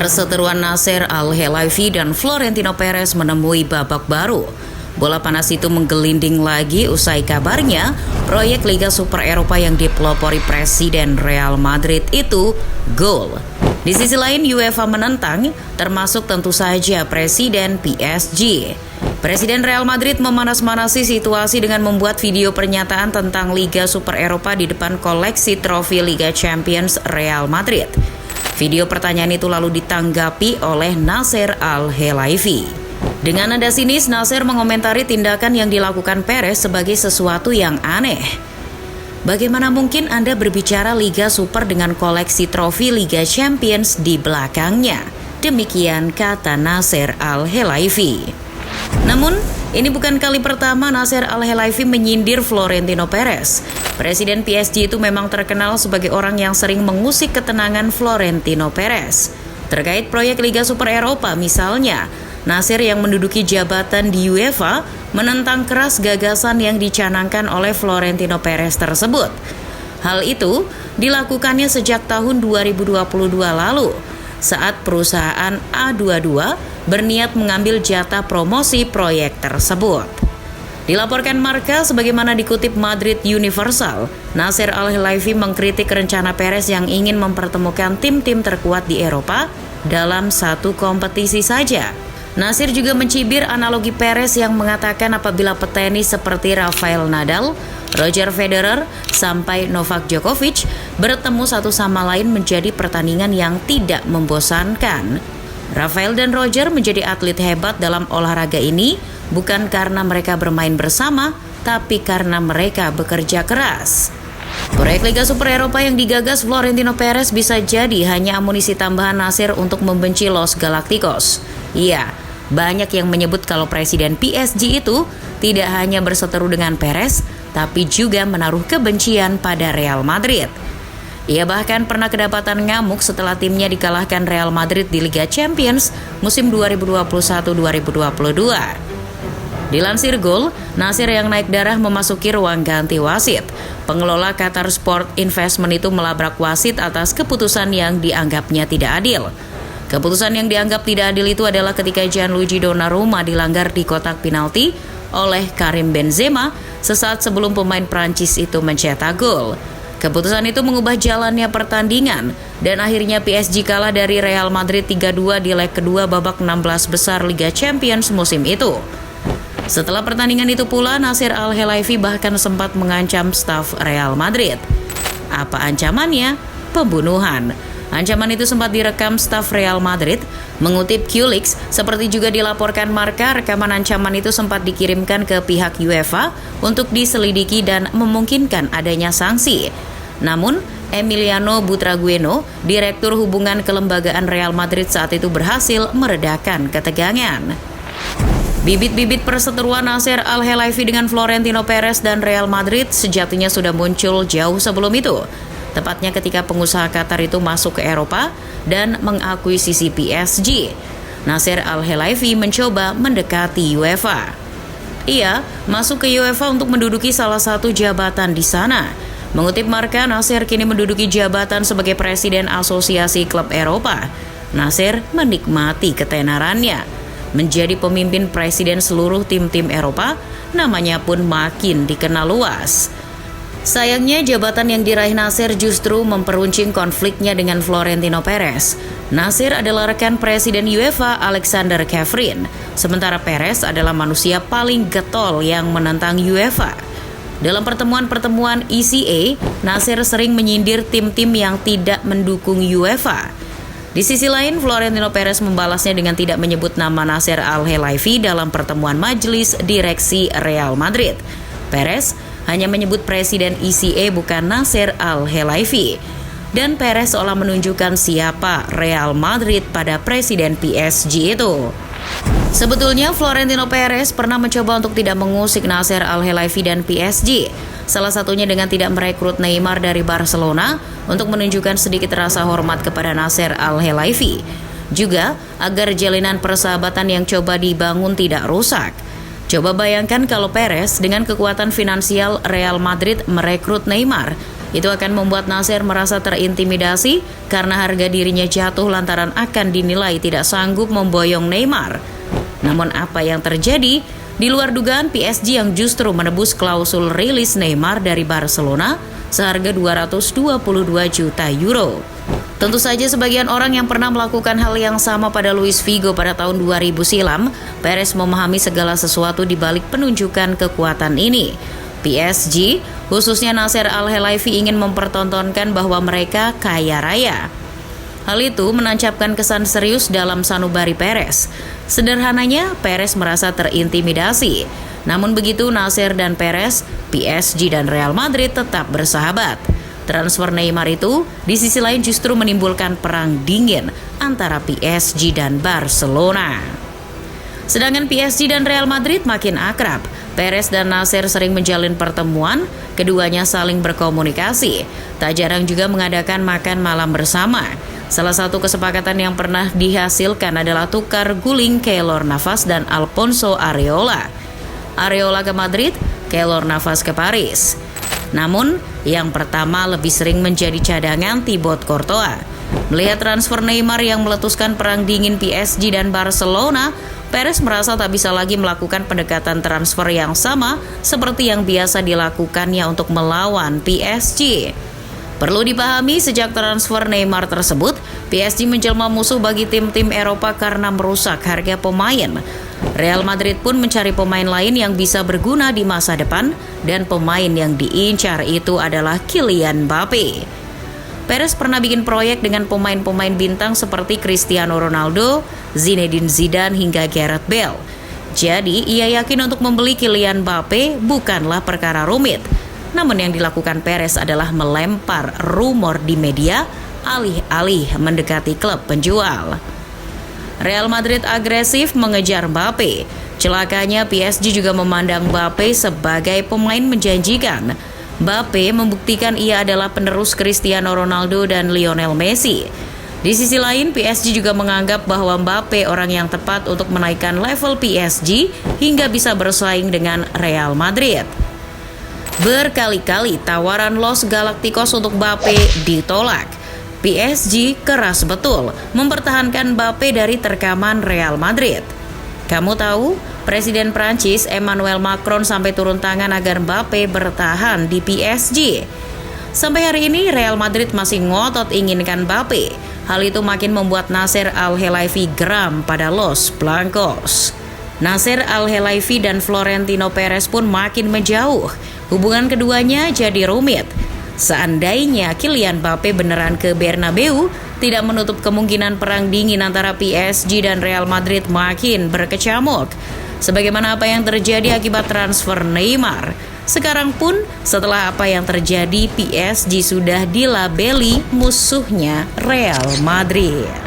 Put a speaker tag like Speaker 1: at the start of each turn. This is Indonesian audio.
Speaker 1: Perseteruan Nasser Al-Khelaifi dan Florentino Perez menemui babak baru. Bola panas itu menggelinding lagi usai kabarnya proyek Liga Super Eropa yang dipelopori Presiden Real Madrid itu gol. Di sisi lain UEFA menentang, termasuk tentu saja Presiden PSG. Presiden Real Madrid memanas-manasi situasi dengan membuat video pernyataan tentang Liga Super Eropa di depan koleksi trofi Liga Champions Real Madrid. Video pertanyaan itu lalu ditanggapi oleh Nasser Al-Khelaifi. Dengan nada sinis, Nasser mengomentari tindakan yang dilakukan Perez sebagai sesuatu yang aneh. Bagaimana mungkin Anda berbicara Liga Super dengan koleksi trofi Liga Champions di belakangnya? Demikian kata Nasser Al-Khelaifi. Namun, ini bukan kali pertama Nasser Al-Khelaifi menyindir Florentino Perez. Presiden PSG itu memang terkenal sebagai orang yang sering mengusik ketenangan Florentino Perez. Terkait proyek Liga Super Eropa misalnya, Nasser yang menduduki jabatan di UEFA menentang keras gagasan yang dicanangkan oleh Florentino Perez tersebut. Hal itu dilakukannya sejak tahun 2022 lalu, saat perusahaan A22 berniat mengambil jatah promosi proyek tersebut. Dilaporkan Marca, sebagaimana dikutip Madrid Universal, Nasser Al-Khelaifi mengkritik rencana Perez yang ingin mempertemukan tim-tim terkuat di Eropa dalam satu kompetisi saja. Nasser juga mencibir analogi Perez yang mengatakan apabila petenis seperti Rafael Nadal, Roger Federer, sampai Novak Djokovic bertemu satu sama lain menjadi pertandingan yang tidak membosankan. Rafael dan Roger menjadi atlet hebat dalam olahraga ini bukan karena mereka bermain bersama, tapi karena mereka bekerja keras. Proyek Liga Super Eropa yang digagas Florentino Perez bisa jadi hanya amunisi tambahan Nasser untuk membenci Los Galacticos. Iya, banyak yang menyebut kalau Presiden PSG itu tidak hanya berseteru dengan Perez, tapi juga menaruh kebencian pada Real Madrid. Ia bahkan pernah kedapatan ngamuk setelah timnya dikalahkan Real Madrid di Liga Champions musim 2021-2022. Dilansir Goal, Nasser yang naik darah memasuki ruang ganti wasit. Pengelola Qatar Sport Investment itu melabrak wasit atas keputusan yang dianggapnya tidak adil. Keputusan yang dianggap tidak adil itu adalah ketika Gianluigi Donnarumma dilanggar di kotak penalti oleh Karim Benzema sesaat sebelum pemain Prancis itu mencetak gol. Keputusan itu mengubah jalannya pertandingan dan akhirnya PSG kalah dari Real Madrid 3-2 di leg kedua babak 16 besar Liga Champions musim itu. Setelah pertandingan itu pula, Nasser Al-Khelaifi bahkan sempat mengancam staf Real Madrid. Apa ancamannya? Pembunuhan. Ancaman itu sempat direkam staf Real Madrid. Mengutip QLeaks, seperti juga dilaporkan Marca, rekaman ancaman itu sempat dikirimkan ke pihak UEFA untuk diselidiki dan memungkinkan adanya sanksi. Namun, Emiliano Butragueno, Direktur Hubungan Kelembagaan Real Madrid saat itu berhasil meredakan ketegangan. Bibit-bibit perseteruan Nasser Al-Khelaifi dengan Florentino Perez dan Real Madrid sejatinya sudah muncul jauh sebelum itu. Tepatnya ketika pengusaha Qatar itu masuk ke Eropa dan mengakuisisi PSG. Nasser Al-Khelaifi mencoba mendekati UEFA. Ia masuk ke UEFA untuk menduduki salah satu jabatan di sana. Mengutip Marca, Nasser kini menduduki jabatan sebagai Presiden Asosiasi Klub Eropa. Nasser menikmati ketenarannya. Menjadi pemimpin presiden seluruh tim-tim Eropa, namanya pun makin dikenal luas. Sayangnya jabatan yang diraih Nasser justru memperuncing konfliknya dengan Florentino Perez. Nasser adalah rekan Presiden UEFA Alexander Ceferin, sementara Perez adalah manusia paling getol yang menentang UEFA. Dalam pertemuan-pertemuan ECA, Nasser sering menyindir tim-tim yang tidak mendukung UEFA. Di sisi lain, Florentino Perez membalasnya dengan tidak menyebut nama Nasser Al-Khelaifi dalam pertemuan majelis direksi Real Madrid. Perez hanya menyebut Presiden ECA bukan Nasser Al-Khelaifi. Dan Perez seolah menunjukkan siapa Real Madrid pada Presiden PSG itu. Sebetulnya Florentino Perez pernah mencoba untuk tidak mengusik Nasser Al-Khelaifi dan PSG. Salah satunya dengan tidak merekrut Neymar dari Barcelona untuk menunjukkan sedikit rasa hormat kepada Nasser Al-Khelaifi. Juga agar jalinan persahabatan yang coba dibangun tidak rusak. Coba bayangkan kalau Perez dengan kekuatan finansial Real Madrid merekrut Neymar. Itu akan membuat Nasir merasa terintimidasi karena harga dirinya jatuh lantaran akan dinilai tidak sanggup memboyong Neymar. Namun apa yang terjadi? Di luar dugaan, PSG yang justru menebus klausul rilis Neymar dari Barcelona seharga 222 juta euro. Tentu saja sebagian orang yang pernah melakukan hal yang sama pada Luis Figo pada tahun 2000 silam, Perez memahami segala sesuatu di balik penunjukan kekuatan ini. PSG, khususnya Nasser Al-Khelaifi, ingin mempertontonkan bahwa mereka kaya raya. Hal itu menancapkan kesan serius dalam sanubari Perez. Sederhananya, Perez merasa terintimidasi. Namun begitu Nasser dan Perez, PSG dan Real Madrid tetap bersahabat. Transfer Neymar itu di sisi lain justru menimbulkan perang dingin antara PSG dan Barcelona. Sedangkan PSG dan Real Madrid makin akrab. Perez dan Nasser sering menjalin pertemuan, keduanya saling berkomunikasi. Tak jarang juga mengadakan makan malam bersama. Salah satu kesepakatan yang pernah dihasilkan adalah tukar guling Keylor Navas dan Alphonso Areola. Areola ke Madrid, Keylor Navas ke Paris. Namun, yang pertama lebih sering menjadi cadangan Thibaut Courtois. Melihat transfer Neymar yang meletuskan perang dingin PSG dan Barcelona, Perez merasa tak bisa lagi melakukan pendekatan transfer yang sama seperti yang biasa dilakukannya untuk melawan PSG. Perlu dipahami, sejak transfer Neymar tersebut, PSG menjelma musuh bagi tim-tim Eropa karena merusak harga pemain. Real Madrid pun mencari pemain lain yang bisa berguna di masa depan, dan pemain yang diincar itu adalah Kylian Mbappe. Perez pernah bikin proyek dengan pemain-pemain bintang seperti Cristiano Ronaldo, Zinedine Zidane hingga Gareth Bale. Jadi, ia yakin untuk membeli Kylian Mbappe bukanlah perkara rumit. Namun yang dilakukan Perez adalah melempar rumor di media alih-alih mendekati klub penjual. Real Madrid agresif mengejar Mbappe. Celakanya PSG juga memandang Mbappe sebagai pemain menjanjikan. Mbappe membuktikan ia adalah penerus Cristiano Ronaldo dan Lionel Messi. Di sisi lain, PSG juga menganggap bahwa Mbappe orang yang tepat untuk menaikkan level PSG hingga bisa bersaing dengan Real Madrid. Berkali-kali tawaran Los Galacticos untuk Mbappe ditolak. PSG keras betul mempertahankan Mbappe dari terkaman Real Madrid. Kamu tahu, Presiden Prancis Emmanuel Macron sampai turun tangan agar Mbappe bertahan di PSG. Sampai hari ini Real Madrid masih ngotot inginkan Mbappe. Hal itu makin membuat Nasser Al-Khelaifi geram pada Los Blancos. Nasser Al-Khelaifi dan Florentino Perez pun makin menjauh. Hubungan keduanya jadi rumit. Seandainya Kylian Mbappe beneran ke Bernabeu, tidak menutup kemungkinan perang dingin antara PSG dan Real Madrid makin berkecamuk. Sebagaimana apa yang terjadi akibat transfer Neymar. Sekarang pun setelah apa yang terjadi, PSG sudah dilabeli musuhnya Real Madrid.